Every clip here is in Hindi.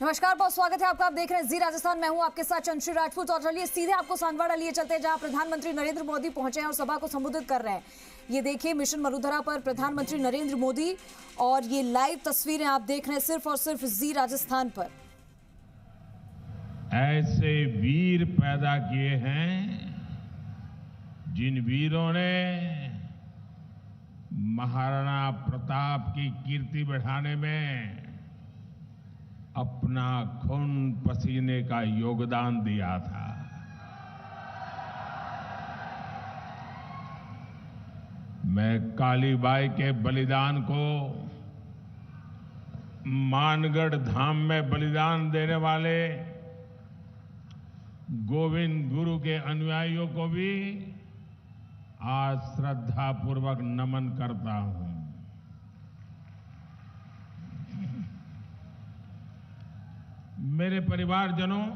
नमस्कार, बहुत स्वागत है आपका। आप देख रहे हैं जी राजस्थान। मैं हूं आपके साथ चंद्रश्री राजपूत और चलिए सीधे आपको सांगवाड़ा लिए चलते हैं, जहां प्रधानमंत्री नरेंद्र मोदी पहुंचे हैं और सभा को संबोधित कर रहे हैं। ये देखिए मिशन वसुंधरा पर प्रधानमंत्री नरेंद्र मोदी, और ये लाइव तस्वीरें आप देख रहे हैं सिर्फ और सिर्फ जी राजस्थान पर। ऐसे वीर पैदा किए हैं जिन वीरों ने महाराणा प्रताप की कीर्ति बढ़ाने में अपना खून पसीने का योगदान दिया था। मैं कालीबाई के बलिदान को, मानगढ़ धाम में बलिदान देने वाले गोविंद गुरु के अनुयायियों को भी आज श्रद्धापूर्वक नमन करता हूं। मेरे परिवारजनों,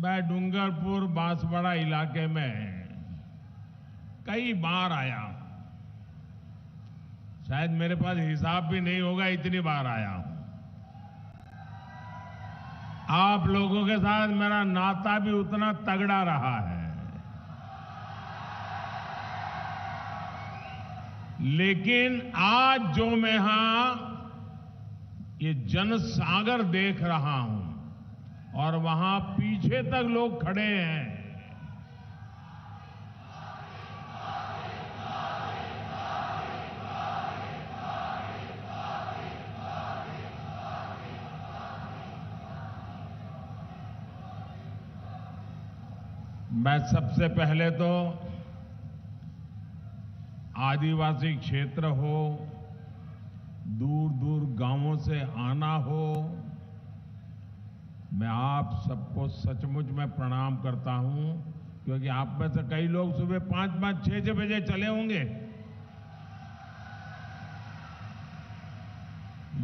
मैं डूंगरपुर बांसवाड़ा इलाके में कई बार आया हूं। शायद मेरे पास हिसाब भी नहीं होगा, इतनी बार आया हूं। आप लोगों के साथ मेरा नाता भी उतना तगड़ा रहा है। लेकिन आज जो मैं यहां ये जनसागर देख रहा हूं और वहां पीछे तक लोग खड़े हैं, मैं सबसे पहले तो आदिवासी क्षेत्र हो, दूर दूर गांवों से आना हो, मैं आप सबको सचमुच में प्रणाम करता हूं, क्योंकि आप में से कई लोग सुबह 5-5, 6-6 बजे चले होंगे।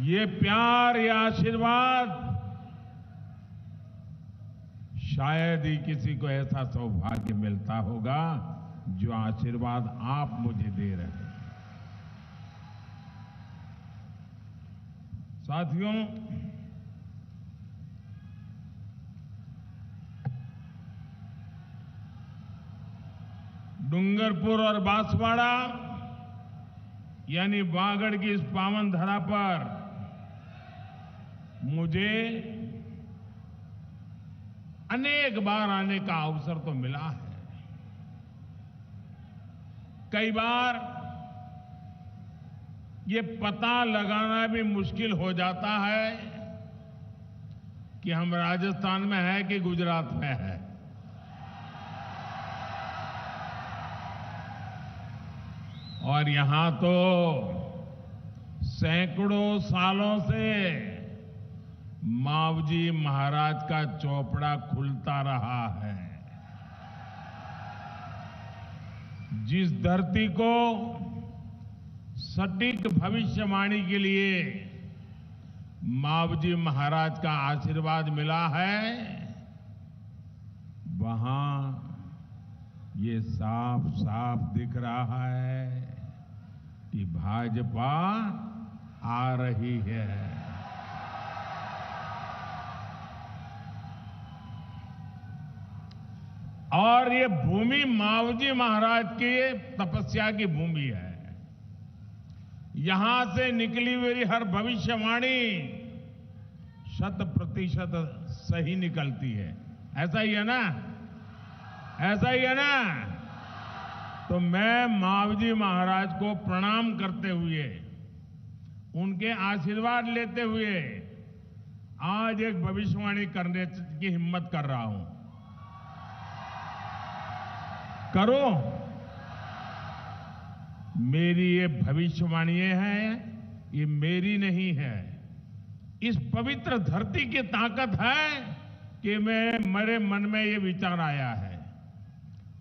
ये प्यार, ये आशीर्वाद, शायद ही किसी को ऐसा सौभाग्य मिलता होगा जो आशीर्वाद आप मुझे दे रहे हैं। साथियों, डूंगरपुर और बांसवाड़ा यानी वागड़ की इस पावन धरा पर मुझे अनेक बार आने का अवसर तो मिला है। कई बार ये पता लगाना भी मुश्किल हो जाता है कि हम राजस्थान में हैं कि गुजरात में हैं। और यहां तो सैकड़ों सालों से मावजी महाराज का चौपड़ा खुलता रहा है। जिस धरती को सटीक भविष्यवाणी के लिए मावजी महाराज का आशीर्वाद मिला है, वहां ये साफ साफ दिख रहा है कि भाजपा आ रही है। और ये भूमि मावजी महाराज की तपस्या की भूमि है। यहां से निकली हुई हर भविष्यवाणी 100% सही निकलती है। ऐसा ही है ना? ऐसा ही है ना? तो मैं मावजी महाराज को प्रणाम करते हुए, उनके आशीर्वाद लेते हुए आज एक भविष्यवाणी करने की हिम्मत कर रहा हूं। करो। मेरी ये भविष्यवाणी है, ये मेरी नहीं है। इस पवित्र धरती की ताकत है कि मेरे मन में ये विचार आया है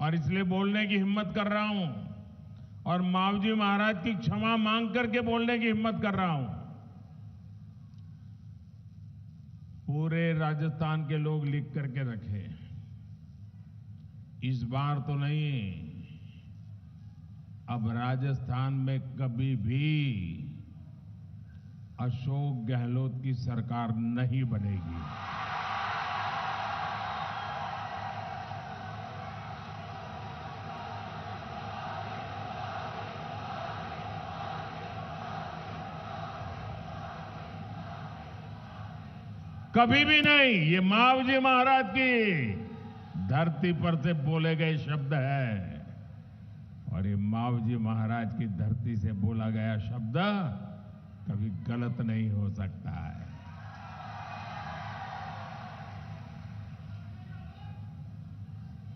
और इसलिए बोलने की हिम्मत कर रहा हूं और मावजी महाराज की क्षमा मांग करके बोलने की हिम्मत कर रहा हूं। पूरे राजस्थान के लोग लिख करके रखे, इस बार तो नहीं, अब राजस्थान में कभी भी अशोक गहलोत की सरकार नहीं बनेगी। कभी भी नहीं। ये मावजी महाराज की धरती पर से बोले गए शब्द है और ये मावजी महाराज की धरती से बोला गया शब्द कभी गलत नहीं हो सकता है।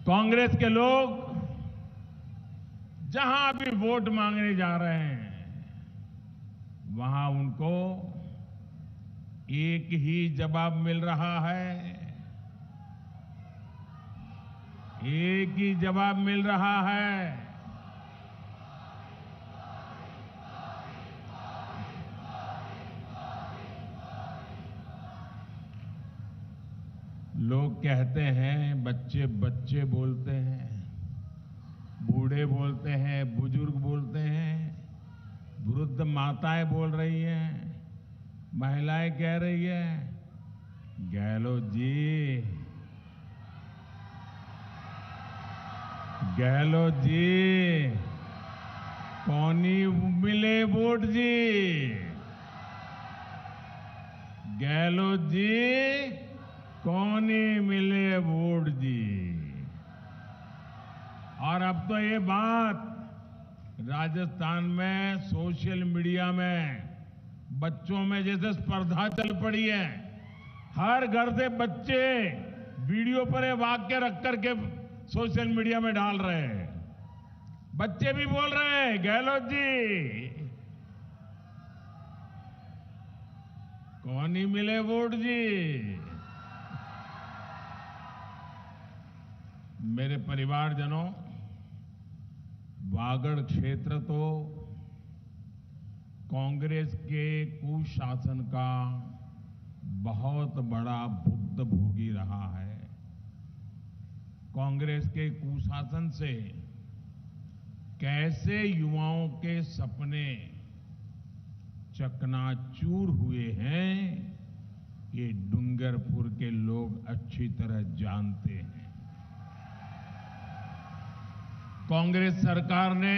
कांग्रेस के लोग जहां भी वोट मांगने जा रहे हैं वहां उनको एक ही जवाब मिल रहा है। एक ही जवाब मिल रहा है। लोग कहते हैं, बच्चे बच्चे बोलते हैं, बूढ़े बोलते हैं, बुजुर्ग बोलते हैं, वृद्ध माताएं बोल रही हैं, महिलाएं कह रही है, गहलोत जी, गहलोत जी, कौनी मिले वोट जी, गहलोत जी, कौनी मिले वोट जी। और अब तो ये बात राजस्थान में सोशल मीडिया में बच्चों में जैसे स्पर्धा चल पड़ी है। हर घर से बच्चे वीडियो पर ये वाक्य रख करके सोशल मीडिया में डाल रहे हैं। बच्चे भी बोल रहे हैं, गहलोत जी, कौन ही मिले वोट जी। मेरे परिवारजनों, वागड़ क्षेत्र तो कांग्रेस के कुशासन का बहुत बड़ा भुक्तभोगी रहा है। कांग्रेस के कुशासन से कैसे युवाओं के सपने चकनाचूर हुए हैं, ये डूंगरपुर के लोग अच्छी तरह जानते हैं। कांग्रेस सरकार ने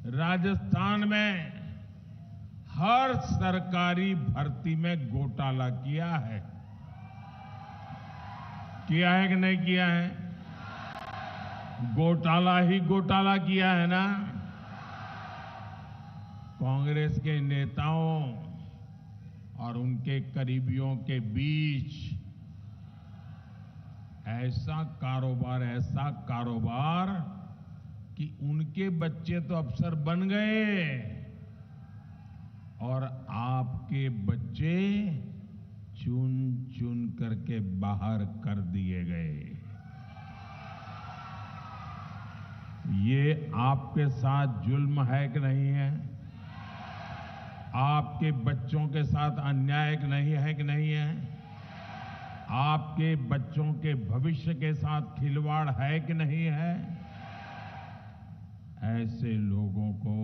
राजस्थान में हर सरकारी भर्ती में घोटाला किया है। किया है कि नहीं किया है? घोटाला ही घोटाला किया है ना। कांग्रेस के नेताओं और उनके करीबियों के बीच ऐसा कारोबार कि उनके बच्चे तो अफसर बन गए और आपके बच्चे चुन चुन करके बाहर कर दिए गए। ये आपके साथ जुल्म है कि नहीं है? आपके बच्चों के साथ अन्याय नहीं है कि नहीं है? आपके बच्चों के भविष्य के साथ खिलवाड़ है कि नहीं है? ऐसे लोगों को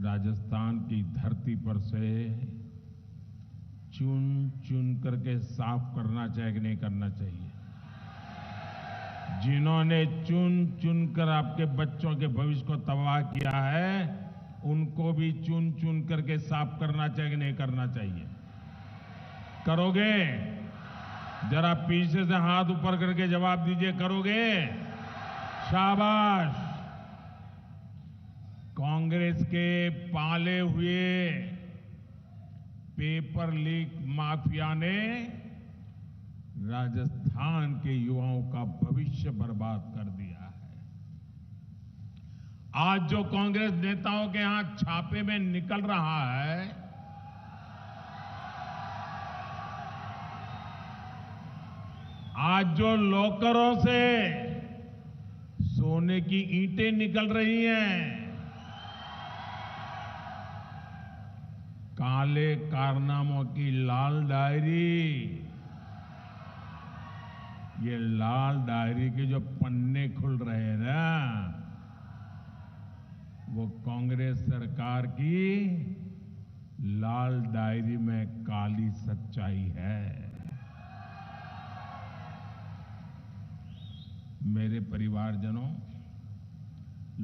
राजस्थान की धरती पर से चुन चुन करके साफ करना चाहिए कि नहीं करना चाहिए? जिन्होंने चुन चुन कर आपके बच्चों के भविष्य को तबाह किया है, उनको भी चुन चुन करके साफ करना चाहिए कि नहीं करना चाहिए? करोगे? जरा पीछे से हाथ ऊपर करके जवाब दीजिए, करोगे? शाबाश। कांग्रेस के पाले हुए पेपर लीक माफिया ने राजस्थान के युवाओं का भविष्य बर्बाद कर दिया है। आज जो कांग्रेस नेताओं के यहां छापे में निकल रहा है, आज जो लॉकरों से सोने की ईंटें निकल रही हैं, काले कारनामों की लाल डायरी, ये लाल डायरी के जो पन्ने खुल रहे हैं ना, वो कांग्रेस सरकार की लाल डायरी में काली सच्चाई है। मेरे परिवारजनों,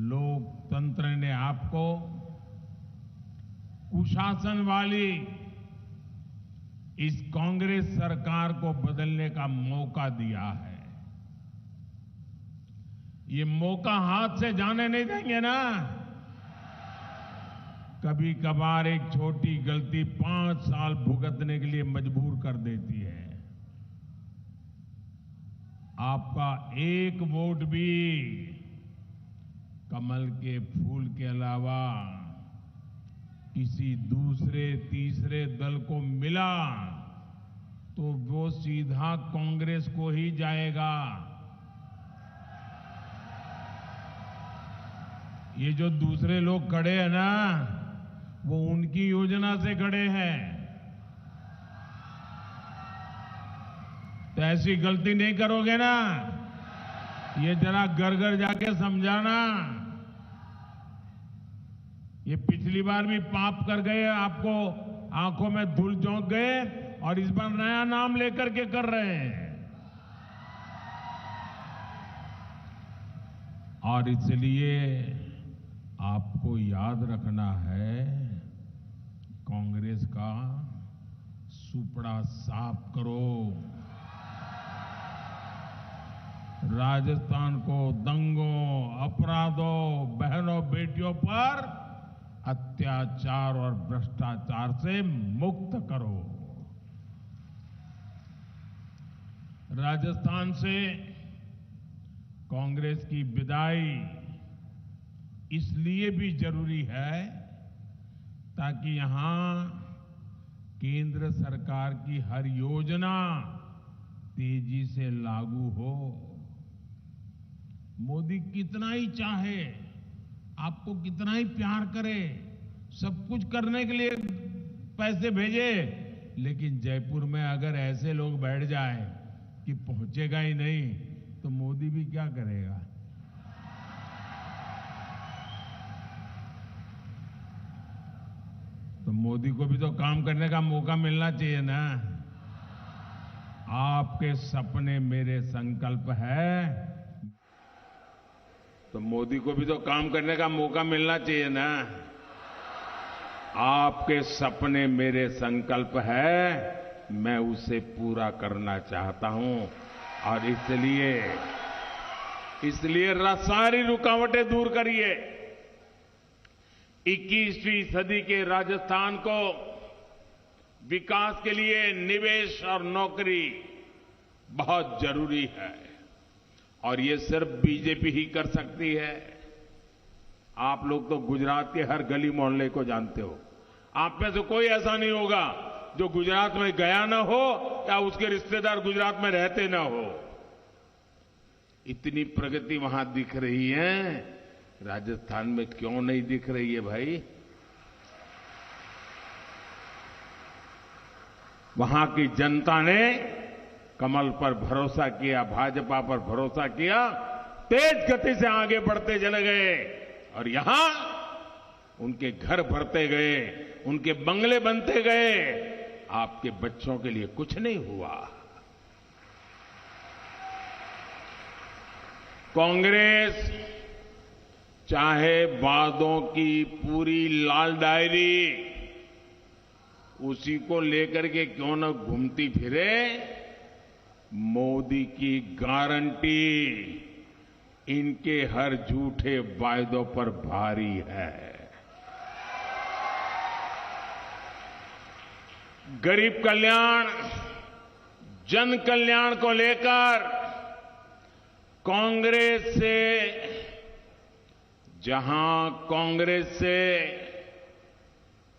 लोकतंत्र ने आपको कुशासन वाली इस कांग्रेस सरकार को बदलने का मौका दिया है। ये मौका हाथ से जाने नहीं देंगे ना। कभी कभार एक छोटी गलती 5 साल भुगतने के लिए मजबूर कर देती है। आपका एक वोट भी कमल के फूल के अलावा किसी दूसरे तीसरे दल को मिला तो वो सीधा कांग्रेस को ही जाएगा। ये जो दूसरे लोग खड़े हैं ना, वो उनकी योजना से खड़े हैं। तो ऐसी गलती नहीं करोगे ना। ये जरा घर घर जाके समझाना। ये पिछली बार भी पाप कर गए, आपको आंखों में धूल झोंक गए, और इस बार नया नाम लेकर के कर रहे हैं। और इसलिए आपको याद रखना है, कांग्रेस का सुपड़ा साफ करो। राजस्थान को दंगों, अपराधों, बहनों बेटियों पर अत्याचार और भ्रष्टाचार से मुक्त करो। राजस्थान से कांग्रेस की विदाई इसलिए भी जरूरी है ताकि यहां केंद्र सरकार की हर योजना तेजी से लागू हो। मोदी कितना ही चाहे, आपको कितना ही प्यार करे, सब कुछ करने के लिए पैसे भेजे, लेकिन जयपुर में अगर ऐसे लोग बैठ जाए कि पहुंचेगा ही नहीं, तो मोदी भी क्या करेगा। तो मोदी को भी तो काम करने का मौका मिलना चाहिए ना। आपके सपने मेरे संकल्प है, तो मोदी को भी तो काम करने का मौका मिलना चाहिए ना। आपके सपने मेरे संकल्प है, मैं उसे पूरा करना चाहता हूं। और इसलिए सारी रुकावटें दूर करिए। 21वीं सदी के राजस्थान को विकास के लिए निवेश और नौकरी बहुत जरूरी है, और ये सिर्फ बीजेपी ही कर सकती है। आप लोग तो गुजरात के हर गली मोहल्ले को जानते हो। आप में से कोई ऐसा नहीं होगा जो गुजरात में गया ना हो या उसके रिश्तेदार गुजरात में रहते ना हो। इतनी प्रगति वहां दिख रही है, राजस्थान में क्यों नहीं दिख रही है भाई? वहां की जनता ने कमल पर भरोसा किया, भाजपा पर भरोसा किया, तेज गति से आगे बढ़ते चले गए, और यहां उनके घर भरते गए, उनके बंगले बनते गए। आपके बच्चों के लिए कुछ नहीं हुआ। कांग्रेस चाहे वादों की पूरी लाल डायरी उसी को लेकर के क्यों न घूमती फिरे, मोदी की गारंटी इनके हर झूठे वायदों पर भारी है। गरीब कल्याण, जन कल्याण को लेकर कांग्रेस से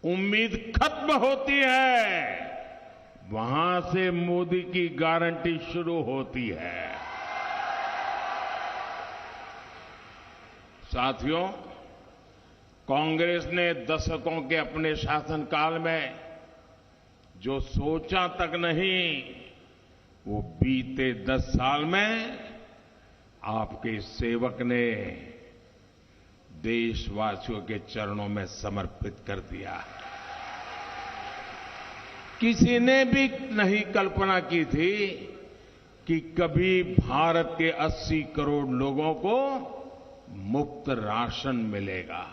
उम्मीद खत्म होती है, वहां से मोदी की गारंटी शुरू होती है। साथियों, कांग्रेस ने दशकों के अपने शासनकाल में जो सोचा तक नहीं, वो बीते 10 साल में आपके सेवक ने देशवासियों के चरणों में समर्पित कर दिया है। किसी ने भी नहीं कल्पना की थी कि कभी भारत के 80 करोड़ लोगों को मुफ्त राशन मिलेगा।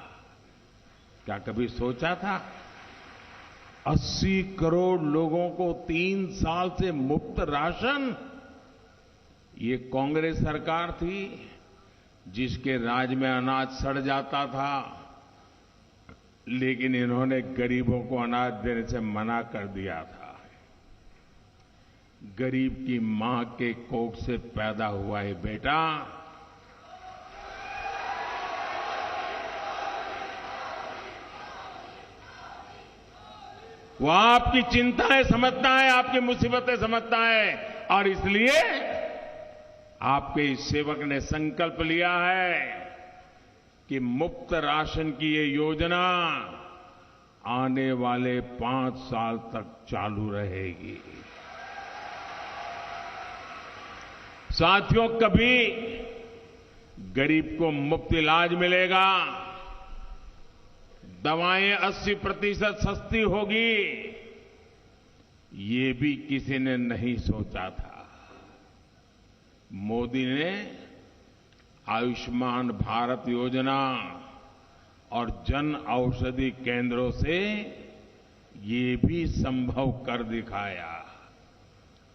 क्या कभी सोचा था? 80 करोड़ लोगों को 3 साल से मुफ्त राशन। ये कांग्रेस सरकार थी जिसके राज में अनाज सड़ जाता था, लेकिन इन्होंने गरीबों को अनाज देने से मना कर दिया था। गरीब की मां के कोख से पैदा हुआ है बेटा, वो आपकी चिंताएं समझता है, आपकी मुसीबतें समझता है, और इसलिए आपके इस सेवक ने संकल्प लिया है कि मुफ्त राशन की ये योजना आने वाले 5 साल तक चालू रहेगी। साथियों, कभी गरीब को मुफ्त इलाज मिलेगा, दवाएं 80% सस्ती होगी, ये भी किसी ने नहीं सोचा था। मोदी ने आयुष्मान भारत योजना और जन औषधि केंद्रों से ये भी संभव कर दिखाया।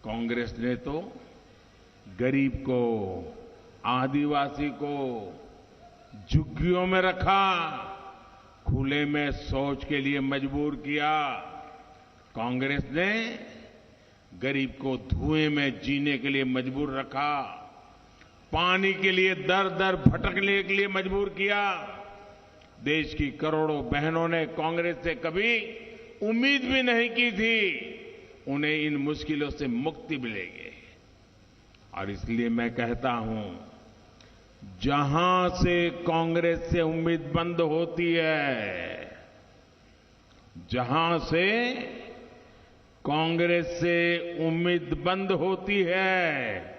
कांग्रेस ने तो गरीब को, आदिवासी को झुग्गियों में रखा, खुले में शौच के लिए मजबूर किया। कांग्रेस ने गरीब को धुएं में जीने के लिए मजबूर रखा, पानी के लिए दर दर भटकने के लिए मजबूर किया। देश की करोड़ों बहनों ने कांग्रेस से कभी उम्मीद भी नहीं की थी उन्हें इन मुश्किलों से मुक्ति मिलेगी। और इसलिए मैं कहता हूं, जहां से कांग्रेस से उम्मीद बंद होती है, जहां से कांग्रेस से उम्मीद बंद होती है,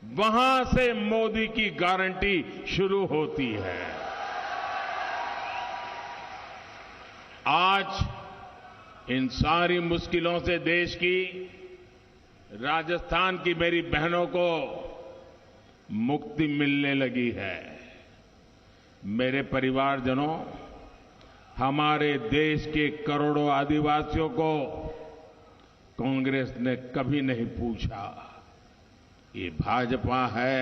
वहां से मोदी की गारंटी शुरू होती है। आज इन सारी मुश्किलों से देश की, राजस्थान की मेरी बहनों को मुक्ति मिलने लगी है। मेरे परिवारजनों, हमारे देश के करोड़ों आदिवासियों को कांग्रेस ने कभी नहीं पूछा। ये भाजपा है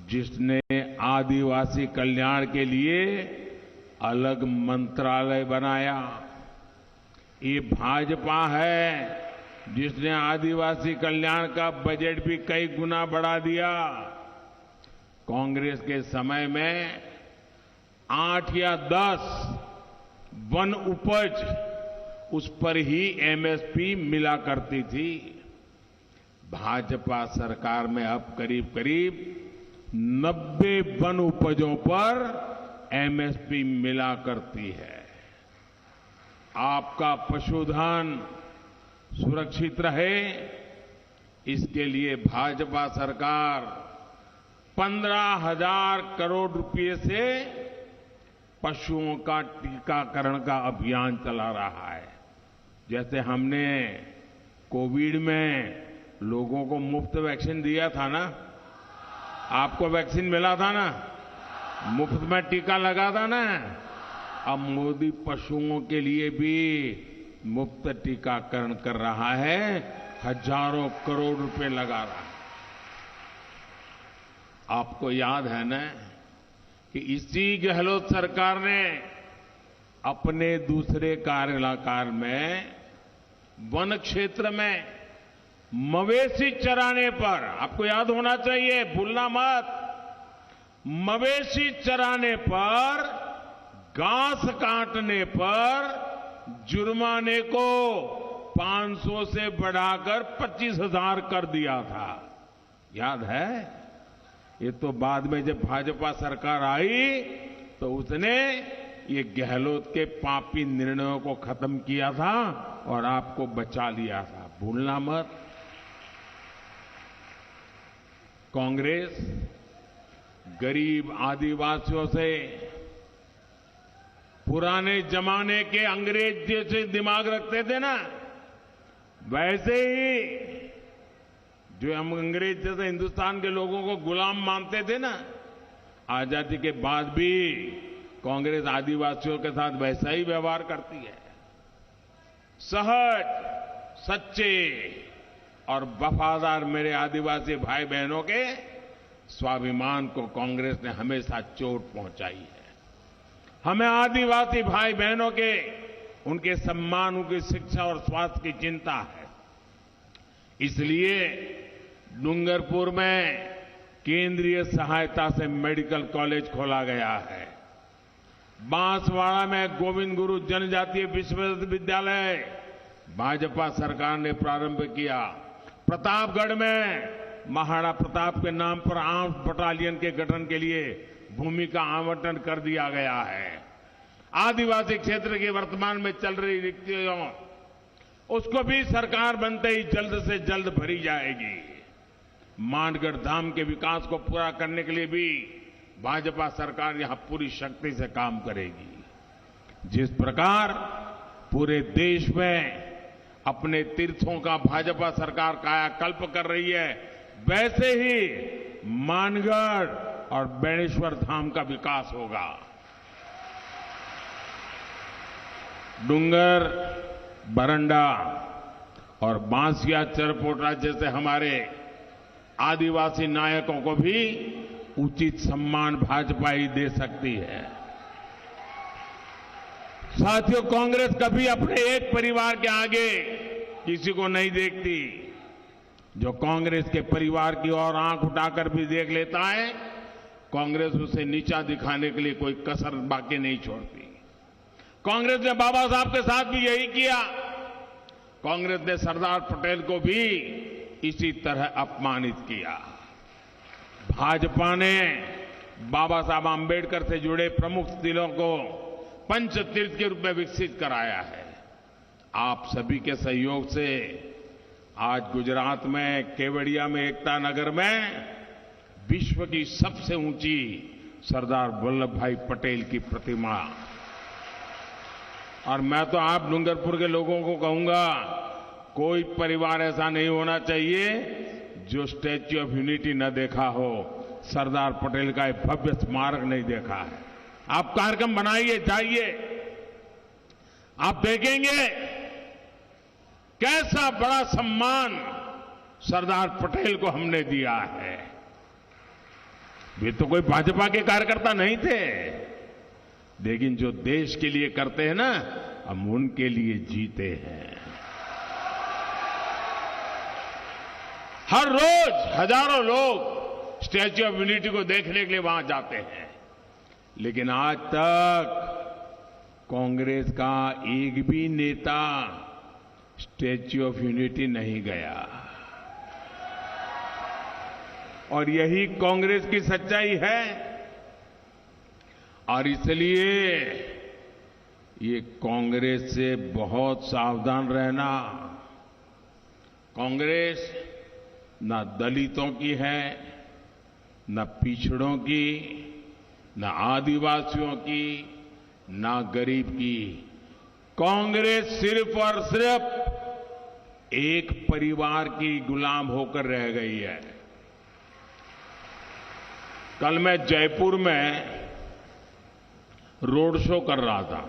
जिसने आदिवासी कल्याण के लिए अलग मंत्रालय बनाया। ये भाजपा है जिसने आदिवासी कल्याण का बजट भी कई गुना बढ़ा दिया। कांग्रेस के समय में 8 या 10 वन उपज, उस पर ही एमएसपी मिला करती थी। भाजपा सरकार में अब करीब करीब 90 वन उपजों पर एमएसपी मिला करती है। आपका पशुधन सुरक्षित रहे, इसके लिए भाजपा सरकार 15,000 करोड़ रुपए से पशुओं का टीकाकरण का अभियान चला रहा है। जैसे हमने कोविड में लोगों को मुफ्त वैक्सीन दिया था ना, आपको वैक्सीन मिला था ना, मुफ्त में टीका लगा था ना, अब मोदी पशुओं के लिए भी मुफ्त टीकाकरण कर रहा है, हजारों करोड़ रुपए लगा रहा है। आपको याद है ना कि इसी गहलोत सरकार ने अपने दूसरे कार्यकाल में वन क्षेत्र में मवेशी चराने पर, आपको याद होना चाहिए, भूलना मत, मवेशी चराने पर, घास काटने पर जुर्माने को 500 से बढ़ाकर 25,000 कर दिया था। याद है? ये तो बाद में जब भाजपा सरकार आई तो उसने ये गहलोत के पापी निर्णयों को खत्म किया था और आपको बचा लिया था, भूलना मत। कांग्रेस गरीब आदिवासियों से पुराने जमाने के अंग्रेज जैसे दिमाग रखते थे ना, वैसे ही जो हम अंग्रेज जैसे हिंदुस्तान के लोगों को गुलाम मानते थे ना, आजादी के बाद भी कांग्रेस आदिवासियों के साथ वैसा ही व्यवहार करती है। सहज, सच्चे और वफादार मेरे आदिवासी भाई बहनों के स्वाभिमान को कांग्रेस ने हमेशा चोट पहुंचाई है। हमें आदिवासी भाई बहनों के उनके सम्मान, उनकी शिक्षा और स्वास्थ्य की चिंता है। इसलिए डूंगरपुर में केंद्रीय सहायता से मेडिकल कॉलेज खोला गया है। बांसवाड़ा में गोविंद गुरु जनजातीय विश्वविद्यालय भाजपा सरकार ने प्रारंभ किया। प्रतापगढ़ में महाराणा प्रताप के नाम पर आर्म्स बटालियन के गठन के लिए भूमि का आवंटन कर दिया गया है। आदिवासी क्षेत्र की वर्तमान में चल रही रिक्तियों, उसको भी सरकार बनते ही जल्द से जल्द भरी जाएगी। मानगढ़ धाम के विकास को पूरा करने के लिए भी भाजपा सरकार यहां पूरी शक्ति से काम करेगी। जिस प्रकार पूरे देश में अपने तीर्थों का भाजपा सरकार कायाकल्प कर रही है, वैसे ही मानगढ़ और बेणेश्वर धाम का विकास होगा। डूंगर, बरंडा और बांसिया चरपोटा जैसे हमारे आदिवासी नायकों को भी उचित सम्मान भाजपा ही दे सकती है। साथियों, कांग्रेस कभी अपने एक परिवार के आगे किसी को नहीं देखती। जो कांग्रेस के परिवार की ओर आंख उठाकर भी देख लेता है, कांग्रेस उसे नीचा दिखाने के लिए कोई कसर बाकी नहीं छोड़ती। कांग्रेस ने बाबा साहब के साथ भी यही किया। कांग्रेस ने सरदार पटेल को भी इसी तरह अपमानित किया। भाजपा ने बाबा साहब आंबेडकर से जुड़े प्रमुख स्थलों को पंच तीर्थ के रूप में विकसित कराया है। आप सभी के सहयोग से आज गुजरात में केवड़िया में एकता नगर में विश्व की सबसे ऊंची सरदार वल्लभ भाई पटेल की प्रतिमा, और मैं तो आप डूंगरपुर के लोगों को कहूंगा, कोई परिवार ऐसा नहीं होना चाहिए जो स्टैच्यू ऑफ यूनिटी न देखा हो, सरदार पटेल का एक भव्य स्मारक नहीं देखा है। आप कार्यक्रम बनाइए, जाइए, आप देखेंगे कैसा बड़ा सम्मान सरदार पटेल को हमने दिया है। वे तो कोई भाजपा के कार्यकर्ता नहीं थे, लेकिन जो देश के लिए करते हैं ना, हम उनके लिए जीते हैं। हर रोज हजारों लोग स्टैच्यू ऑफ यूनिटी को देखने के लिए वहां जाते हैं, लेकिन आज तक कांग्रेस का एक भी नेता स्टैच्यू ऑफ यूनिटी नहीं गया, और यही कांग्रेस की सच्चाई है। और इसलिए ये कांग्रेस से बहुत सावधान रहना। कांग्रेस न दलितों की है, न पिछड़ों की, न आदिवासियों की, न गरीब की। कांग्रेस सिर्फ और सिर्फ एक परिवार की गुलाम होकर रह गई है। कल मैं जयपुर में रोड शो कर रहा था।